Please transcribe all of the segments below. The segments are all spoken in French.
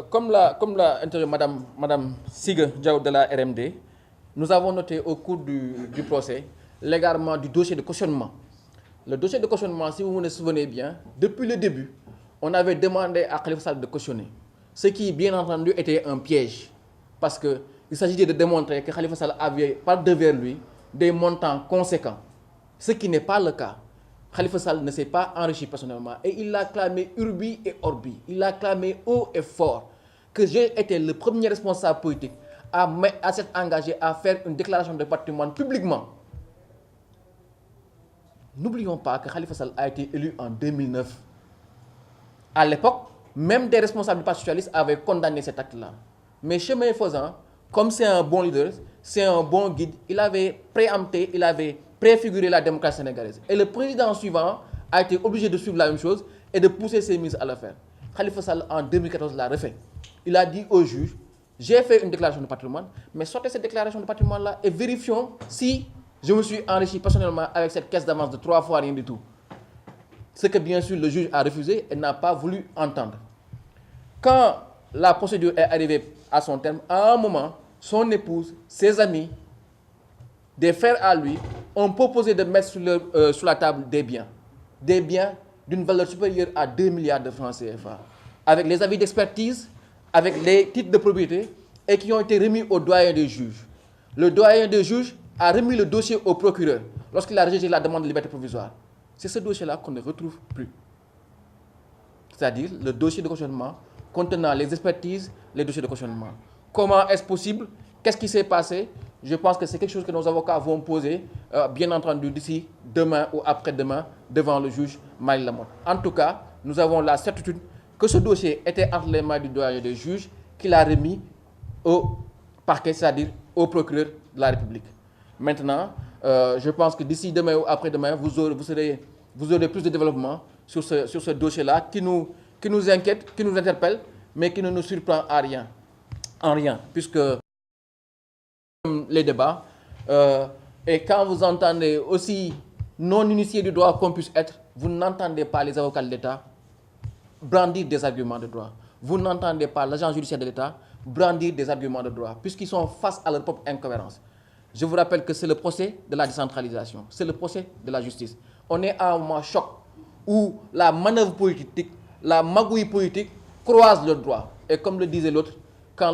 Comme l'a interrogé Madame Siga Diaw de la RMD, nous avons noté au cours du procès l'égarement du dossier de cautionnement. Le dossier de cautionnement, si vous vous souvenez bien, depuis le début, on avait demandé à Khalifa Sall de cautionner. Ce qui, bien entendu, était un piège. Parce qu'il s'agissait de démontrer que Khalifa Sall avait par devers lui des montants conséquents. Ce qui n'est pas le cas. Khalifa Sall ne s'est pas enrichi personnellement et il a clamé urbi et orbi. Il a clamé haut et fort que j'ai été le premier responsable politique à s'être engagé à faire une déclaration de patrimoine publiquement. N'oublions pas que Khalifa Sall a été élu en 2009. À l'époque, même des responsables du Parti socialiste avaient condamné cet acte-là. Mais chemin faisant, comme c'est un bon leader, c'est un bon guide, il avait préempté, il avait préfiguré la démocratie sénégalaise. Et le président suivant a été obligé de suivre la même chose et de pousser ses ministres à le faire. Khalifa Sall, en 2014, l'a refait. Il a dit au juge, j'ai fait une déclaration de patrimoine, mais sortez cette déclaration de patrimoine-là et vérifions si je me suis enrichi personnellement avec cette caisse d'avance de 3 fois rien du tout. Ce que bien sûr le juge a refusé et n'a pas voulu entendre. Quand la procédure est arrivée à son terme, à un moment, son épouse, ses amis, des frères à lui, ont proposé de mettre sur la table des biens d'une valeur supérieure à 2 milliards de francs CFA, avec les avis d'expertise, avec les titres de propriété, et qui ont été remis au doyen des juges. Le doyen des juges a remis le dossier au procureur lorsqu'il a rejeté la demande de liberté provisoire. C'est ce dossier-là qu'on ne retrouve plus. C'est-à-dire le dossier de cautionnement contenant les expertises, les dossiers de cautionnement. Comment est-ce possible? Qu'est-ce qui s'est passé? Je pense que c'est quelque chose que nos avocats vont poser, bien entendu, d'ici demain ou après-demain, devant le juge Maïl Lamotte. En tout cas, nous avons la certitude que ce dossier était entre les mains du doyen des juges, qu'il a remis au parquet, c'est-à-dire au procureur de la République. Maintenant, je pense que d'ici demain ou après-demain, vous aurez plus de développement sur ce dossier-là qui nous inquiète, qui nous interpelle, mais qui ne nous surprend en rien, puisque les débats, et quand vous entendez aussi non initiés du droit qu'on puisse être, vous n'entendez pas les avocats de l'État brandir des arguments de droit. Vous n'entendez pas l'agent judiciaire de l'État brandir des arguments de droit, puisqu'ils sont face à leur propre incohérence. Je vous rappelle que c'est le procès de la décentralisation, c'est le procès de la justice. On est à un moment choc où la manœuvre politique, la magouille politique croise le droit. Et comme le disait l'autre, quand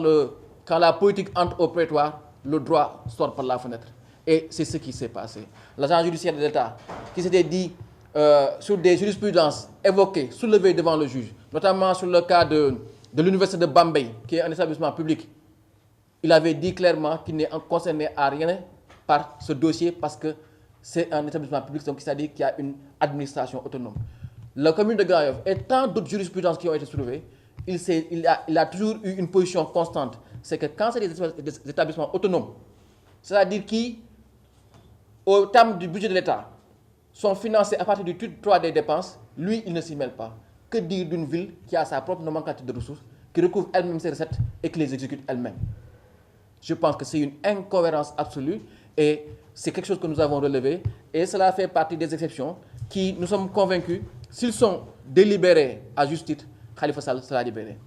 la politique entre au prétoire, le droit sort par la fenêtre. Et c'est ce qui s'est passé. L'agent judiciaire de l'État qui s'était dit sur des jurisprudences évoquées, soulevées devant le juge, notamment sur le cas de l'université de Bambey, qui est un établissement public, il avait dit clairement qu'il n'est concerné à rien par ce dossier parce que c'est un établissement public, donc c'est-à-dire qu'il y a une administration autonome. La commune de Grand-Yoff et tant d'autres jurisprudences qui ont été soulevées, il a toujours eu une position constante. C'est que quand c'est des établissements autonomes, c'est-à-dire qui, au terme du budget de l'État, sont financés à partir du titre 3 des dépenses, lui, il ne s'y mêle pas. Que dire d'une ville qui a sa propre nomenclature de ressources, qui recouvre elle-même ses recettes et qui les exécute elle-même? Je pense que c'est une incohérence absolue et c'est quelque chose que nous avons relevé et cela fait partie des exceptions qui, nous sommes convaincus, s'ils sont délibérés à juste titre, Khalifa Sall sera libéré.